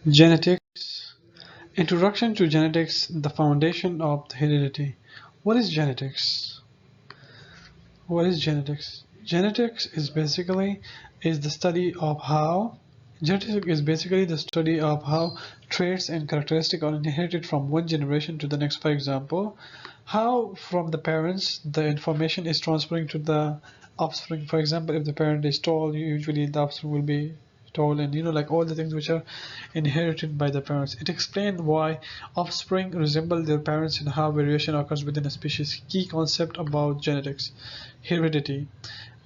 Genetics. Introduction to genetics, the foundation of heredity. What is genetics? What is genetics? Genetics is the study of how genetics is basically the study of how traits and characteristics are inherited from one generation to the next. For example, how from the parents the information is transferring to the offspring. For example, if the parent is tall, usually the offspring will be tall, and like all the things which are inherited by the parents. It explains why offspring resemble their parents and how variation occurs within a species. Key concept about genetics. Heredity,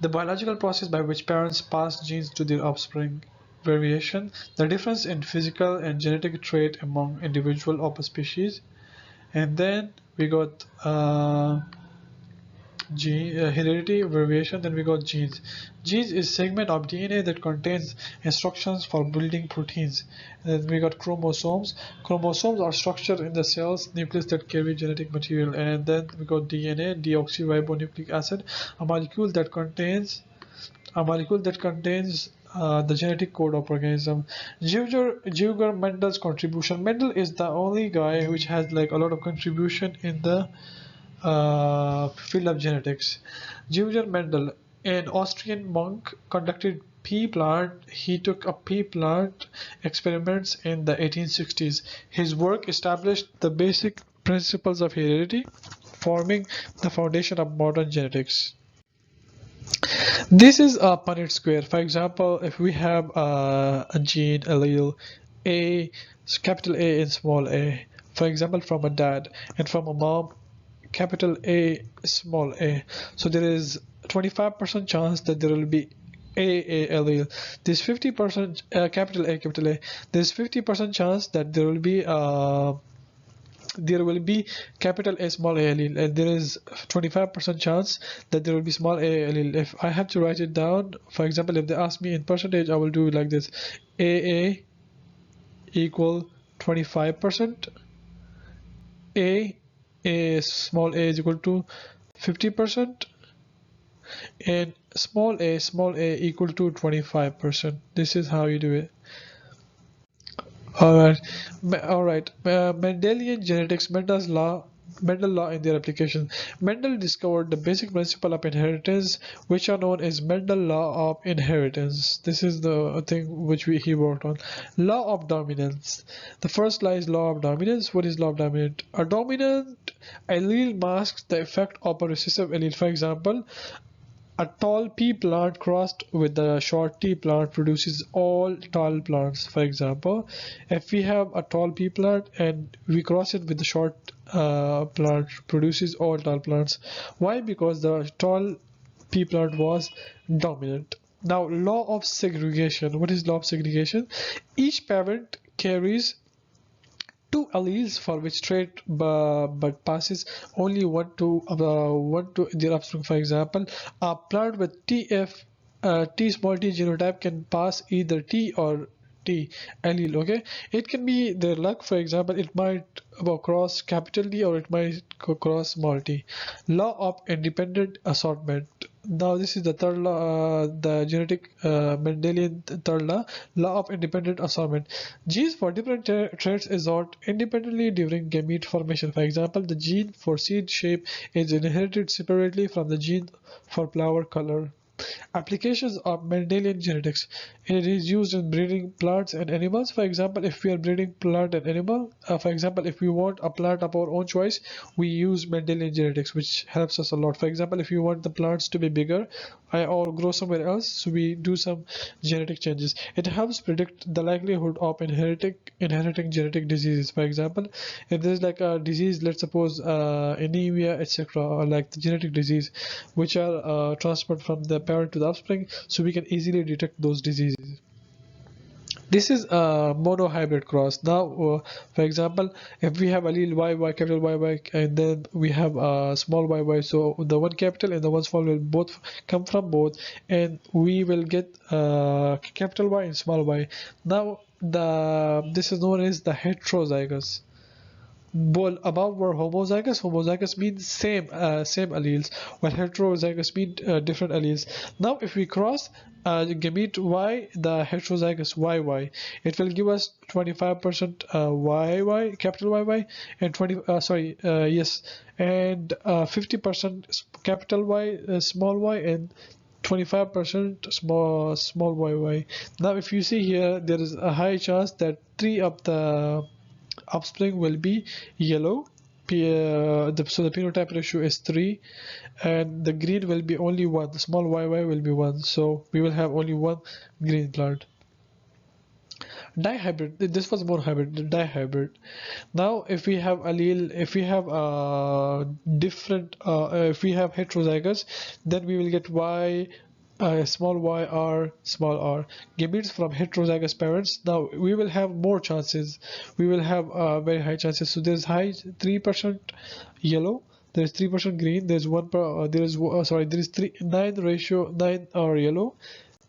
the biological process by which parents pass genes to their offspring. Variation, the difference in physical and genetic trait among individual of a species. And then we got heredity, variation. Then we got genes. Genes is segment of DNA that contains instructions for building proteins. And then we got chromosomes. Chromosomes are structured in the cell's nucleus that carry genetic material. And then we got DNA, deoxyribonucleic acid, a molecule that contains the genetic code of organism. Geuger Mendel's contribution. Mendel is the only guy which has like a lot of contribution in the field of genetics. Georg Mendel, an Austrian monk, conducted pea plant. He took up pea plant experiments in the 1860s. His work established the basic principles of heredity, forming the foundation of modern genetics. This is a Punnett square. For example, if we have a gene allele A, capital A and small a, for example, from a dad, and from a mom, capital A, small a. So there is 25% chance that there will be A allele. There's 50% capital A, capital A. There's 50% chance that there will be capital A, small a allele, and there is 25% chance that there will be small a allele. If I have to write it down, for example, if they ask me in percentage, I will do it like this: A equal 25%, A small a is equal to 50%, and small a equal to 25%. This is how you do it. All right. Mendelian genetics, Mendel law and their application. Mendel discovered the basic principle of inheritance, which are known as Mendel law of inheritance. This is the thing which he worked on. Law of dominance. The first law is law of dominance. What is law of dominance? A dominant allele masks the effect of a recessive allele. For example, a tall pea plant crossed with a short tea plant produces all tall plants. For example, if we have a tall pea plant and we cross it with the short plant, produces all tall plants. Why? Because the tall pea plant was dominant. Now, law of segregation. What is law of segregation? Each parent carries two alleles for which trait but passes only one to their offspring. For example, a plant with T small t genotype can pass either T or T allele. Okay, it can be their luck. For example, it might cross capital D or it might cross small t. Law of independent assortment. Now this is the third law, the genetic Mendelian third law of independent assortment. Genes for different traits assort independently during gamete formation. For example, the gene for seed shape is inherited separately from the gene for flower color. Applications of Mendelian genetics. It is used in breeding plants and animals. For example, if we are breeding plant and animal, for example, if we want a plant of our own choice, we use Mendelian genetics, which helps us a lot. For example, if you want the plants to be bigger or grow somewhere else, so we do some genetic changes. It helps predict the likelihood of inheriting genetic diseases. For example, if there's like a disease, let's suppose anemia, etc., or like the genetic disease, which are transferred from the parent to the offspring, so we can easily detect those diseases. This is a monohybrid cross. Now, for example, if we have allele YY, capital YY, and then we have a small YY, so the one capital and the one small will both come from both, and we will get capital Y and small y. Now, this is known as the heterozygous. above were homozygous. Homozygous means same alleles, while heterozygous mean different alleles. Now if we cross gamete Y, the heterozygous YY, it will give us 25% YY, capital YY, and 50% capital Y, small y, and 25% small yy. Now if you see here, there is a high chance that 3 of the offspring will be yellow. So the phenotype ratio is 3, and the green will be only 1. The small yy will be 1, so we will have only one green plant. Dihybrid, this was more hybrid, the dihybrid. Now if we have allele, if we have different if we have heterozygous, then we will get y, small y, r, small r, gametes from heterozygous parents. Now we will have more chances, we will have very high chances. So there's high 3% yellow, there's 3% green, there's 1 per there is there is 9 ratio, 9 are yellow,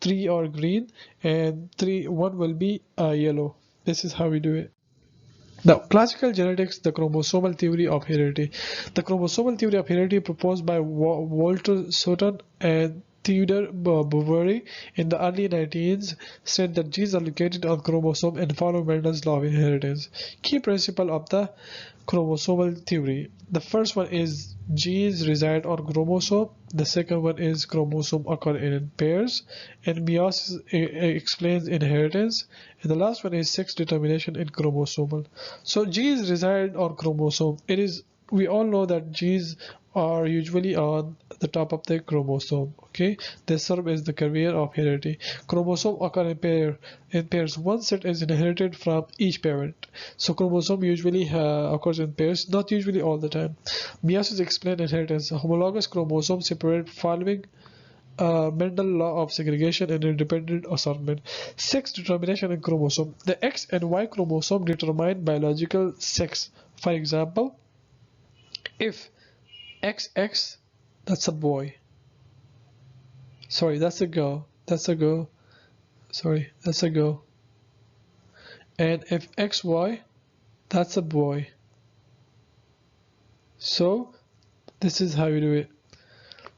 3 are green, and 1 will be yellow. This is how we do it. Now, classical genetics, the chromosomal theory of heredity. The chromosomal theory of heredity proposed by Walter Sutton and Theodore Boveri in the early 19s said that genes are located on chromosome and follow Mendel's law of inheritance. Key principle of the chromosomal theory. The first one is genes reside on chromosome. The second one is chromosome occur in pairs, and meiosis explains inheritance. And the last one is sex determination in chromosomal. So genes reside on chromosome. We all know that genes are usually on the top of the chromosome. Okay, they serve as the carrier of heredity. Chromosome occur in pairs. One set is inherited from each parent. So chromosome usually occurs in pairs, not usually all the time. Meiosis explains inheritance. Homologous chromosomes separate following Mendel law of segregation and independent assortment. Sex determination in chromosome. The X and Y chromosome determine biological sex. For example, if XX, that's a boy. Sorry, that's a girl. That's a girl. Sorry, that's a girl. And if XY, that's a boy. So this is how you do it.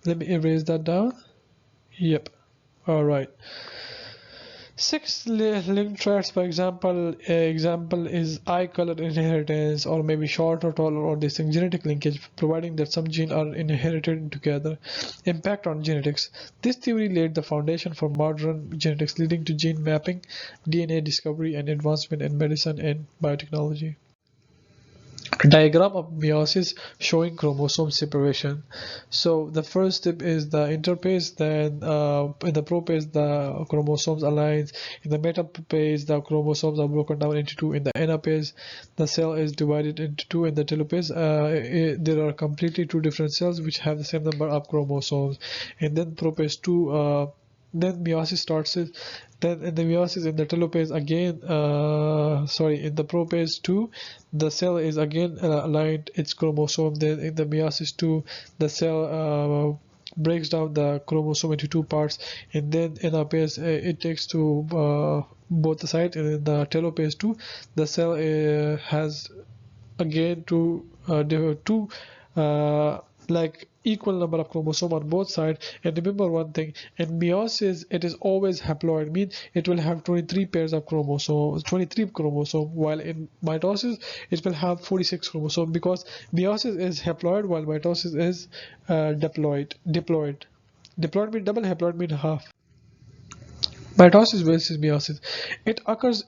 Let me erase that down. Yep. All right. Sex linked traits, for example, example is eye color inheritance, or maybe short or taller, or this thing, genetic linkage, providing that some genes are inherited together. Impact on genetics. This theory laid the foundation for modern genetics, leading to gene mapping, DNA discovery, and advancement in medicine and biotechnology. Diagram of meiosis showing chromosome separation. So the first step is the interphase, then in the prophase the chromosomes align, in the metaphase the chromosomes are broken down into two, in the anaphase the cell is divided into two, in the telophase there are completely two different cells which have the same number of chromosomes, and then prophase 2 then meiosis starts. Then in the meiosis in the telophase again, in the prophase 2 the cell is again aligned its chromosome. Then in the meiosis 2 the cell breaks down the chromosome into two parts, and then in anaphase it takes to both the sides, and in the telophase 2 the cell has again two like equal number of chromosomes on both sides. And remember one thing, in meiosis it is always haploid, means it will have 23 pairs of chromosomes, 23 chromosomes, while in mitosis it will have 46 chromosomes, because meiosis is haploid while mitosis is diploid. Diploid means double, haploid means half. Mitosis versus meiosis. Mitosis occurs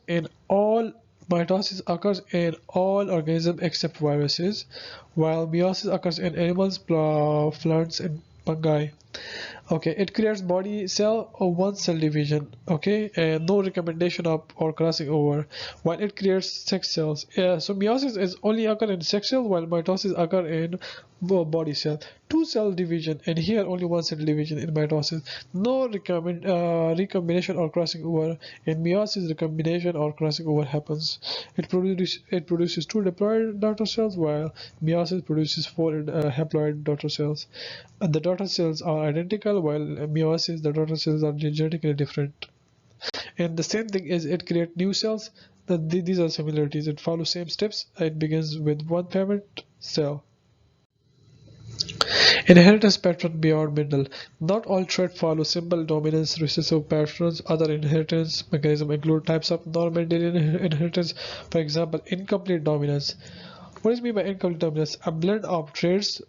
in all organisms except viruses, while meiosis occurs in animals, plants, and fungi. Okay, it creates body cell or one cell division. Okay, and no recommendation of or crossing over, while it creates sex cells. So meiosis is only occur in sex cell, while mitosis occur in body cell. Two cell division, and here only one cell division in mitosis. No recombination or crossing over. In meiosis, recombination or crossing over happens. It produces two diploid daughter cells, while meiosis produces four haploid daughter cells. The daughter cells are identical, while meiosis the daughter cells are genetically different. And the same thing is, it creates new cells. These are similarities. It follows same steps. It begins with one parent cell. Inheritance pattern beyond Mendel. Not all traits follow simple dominance recessive patterns. Other inheritance mechanisms include types of non-Mendelian inheritance, for example, incomplete dominance. What is meant by incomplete dominance? A blend of traits,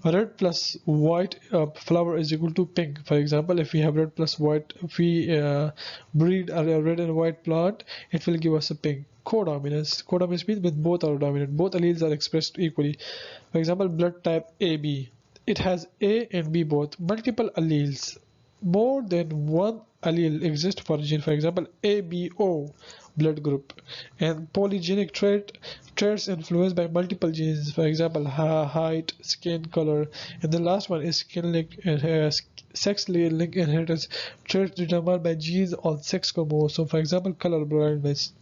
red plus white flower is equal to pink. For example, if we have red plus white, if we breed a red and white plant, it will give us a pink. Codominance means when both are dominant, both alleles are expressed equally. For example, blood type AB, it has A and B both, multiple alleles. More than one allele exists for a gene, for example ABO blood group. And polygenic traits influenced by multiple genes, for example height, skin color. And the last one is skin link sex link inheritance, traits determined by genes on sex chromosome, for example color blindness.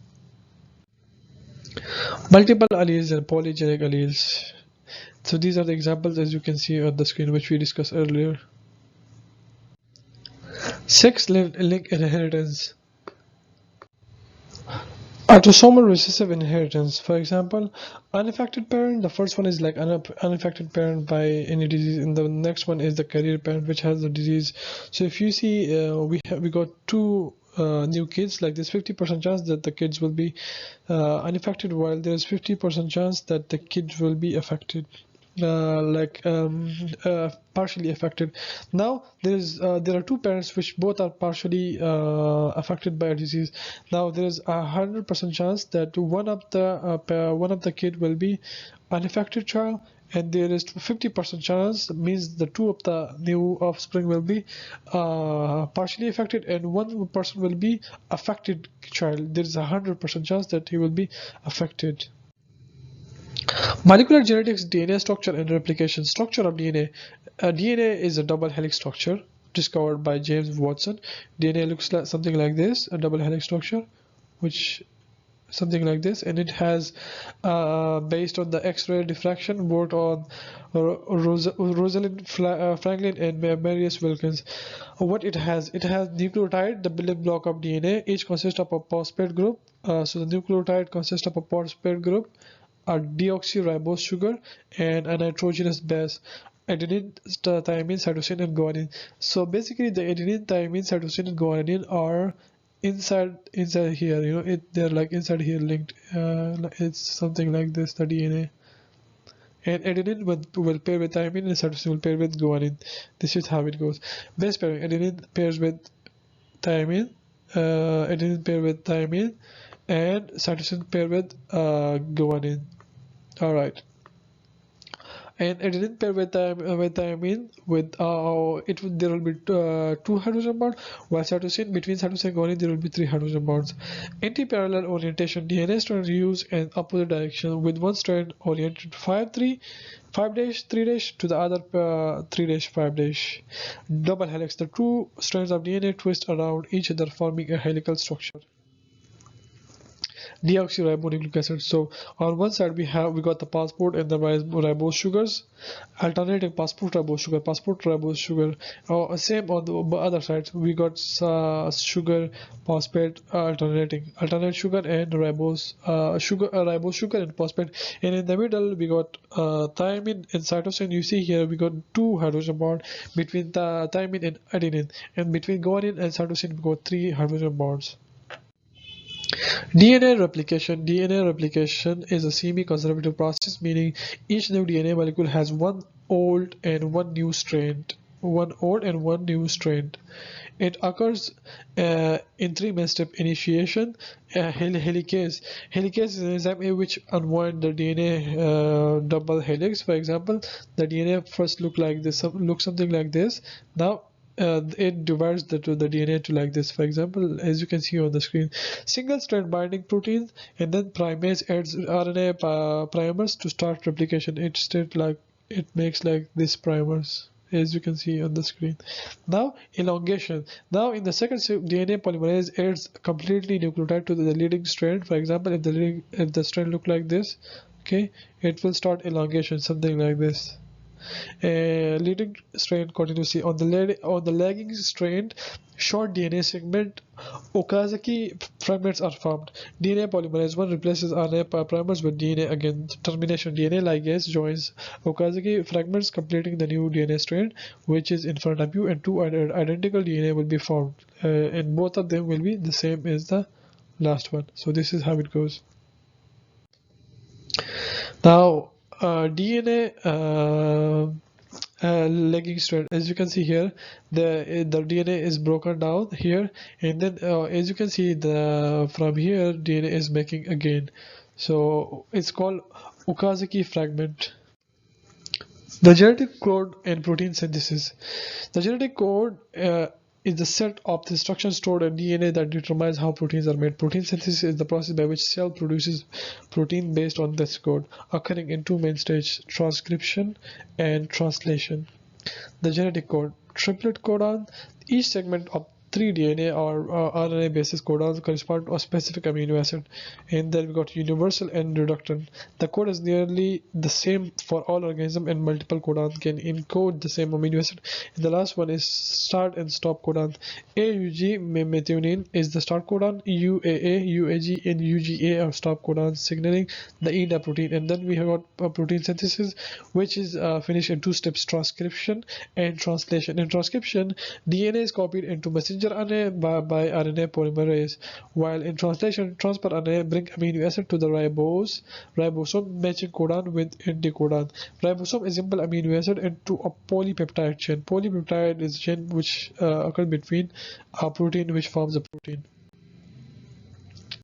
Multiple alleles and polygenic alleles. So these are the examples, as you can see on the screen, which we discussed earlier. Sex link inheritance. Autosomal recessive inheritance. For example, unaffected parent. The first one is like unaffected parent by any disease, and the next one is the carrier parent which has the disease. So if you see, we got two new kids, like there's 50% chance that the kids will be unaffected, while there's 50% chance that the kids will be affected. Partially affected. Now there are two parents which both are partially affected by a disease. Now there is 100% chance that one of the kid will be unaffected child, and there is 50% chance, means the two of the new offspring will be partially affected, and one person will be affected child. There is 100% chance that he will be affected. Molecular genetics, DNA structure and replication. Structure of DNA. DNA is a double helix structure discovered by James Watson. DNA looks like something like this, a double helix structure, which something like this, and it has based on the X-ray diffraction worked on Rosalind Franklin and Marius Wilkins. What it has nucleotide, the building block of DNA. Each consists of a phosphate group. So the nucleotide consists of a phosphate group, a deoxyribose sugar, and a nitrogenous base, adenine, thymine, cytosine, and guanine. So basically the adenine, thymine, cytosine, and guanine are inside here, they're like inside here linked. It's something like this, the DNA. And adenine will pair with thymine, and cytosine will pair with guanine. This is how it goes. Base pairing: adenine pairs with thymine, and cytosine pair with guanine. All right. And adenine pair with thymine there will be 2 hydrogen bonds, while cytosine, between cytosine and guanine there will be 3 hydrogen bonds. Anti-parallel orientation: DNA strands use in opposite direction, with one strand oriented 5-3 5-3 to the other 3-5. Double helix: the two strands of DNA twist around each other, forming a helical structure. Deoxyribonucleic acid. So on one side we got the passport and the ribose sugars, alternating passport ribose sugar. Same on the other side, we got sugar phosphate alternate sugar and ribose sugar and phosphate. And in the middle we got thymine and cytosine. You see here we got 2 hydrogen bond between the thymine and adenine, and between guanine and cytosine we got 3 hydrogen bonds. DNA replication is a semi-conservative process, meaning each new DNA molecule has one old and one new strand. It occurs in 3 main steps: initiation, helicase. Helicase is an enzyme which unwind the DNA double helix. For example, the DNA first look something like this. Now it divides the DNA to like this. For example, as you can see on the screen, single strand binding proteins, and then primase adds RNA primers to start replication. It makes like this primers, as you can see on the screen. Now elongation. Now in the second step, DNA polymerase adds completely nucleotide to the leading strand. For example, if the strand look like this, okay, it will start elongation, something like this. Leading strand continuously. On the lagging strand, short DNA segment Okazaki fragments are formed. DNA polymerase 1 replaces RNA primers with DNA again. Termination DNA ligase joins Okazaki fragments, completing the new DNA strand, which is in front of you, and two identical DNA will be formed. And both of them will be the same as the last one. So this is how it goes. Now, DNA lagging strand, as you can see here, the DNA is broken down here, and then as you can see, the from here DNA is making again. So it's called Okazaki fragment. The genetic code and protein synthesis. The genetic code is the set of the instructions stored in DNA that determines how proteins are made. Protein synthesis is the process by which cell produces protein based on this code, occurring in two main stages: transcription and translation. The genetic code. Triplet codon. Each segment of 3 DNA or RNA basis codons correspond to a specific amino acid. And then we got universal and reductant. The code is nearly the same for all organisms, and multiple codons can encode the same amino acid. And the last one is start and stop codon. AUG methionine is the start codon. UAA, UAG, and UGA are stop codons signaling the end of protein. And then we have got protein synthesis, which is finished in 2 steps: transcription and translation. In transcription, DNA is copied into messenger RNA by RNA polymerase, while in translation, transfer RNA bring amino acid to the ribosome, matching codon with anticodon. Ribosome assemble amino acid into a polypeptide chain. Polypeptide is a chain which occurs between a protein which forms a protein.